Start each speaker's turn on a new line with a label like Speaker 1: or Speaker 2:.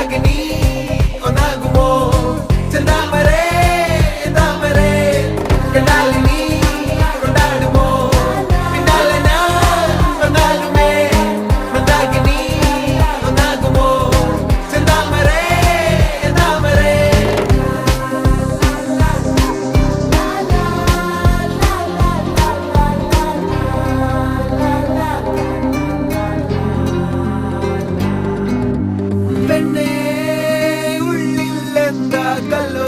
Speaker 1: മന്ദാകിനി ഒന്നാകുമോ ചെന്താമരേ താമരേ കണ്ടാലിനി കൊണ്ടാടുമോ പിന്നാലെ ഞാൻ വന്നാലുമേ മന്ദാകിനി ഒന്നാകുമോ ചെന്താമരേ താമരേ പെണ്ണേ ഉള്ളിൽ എന്താ കല്ലോ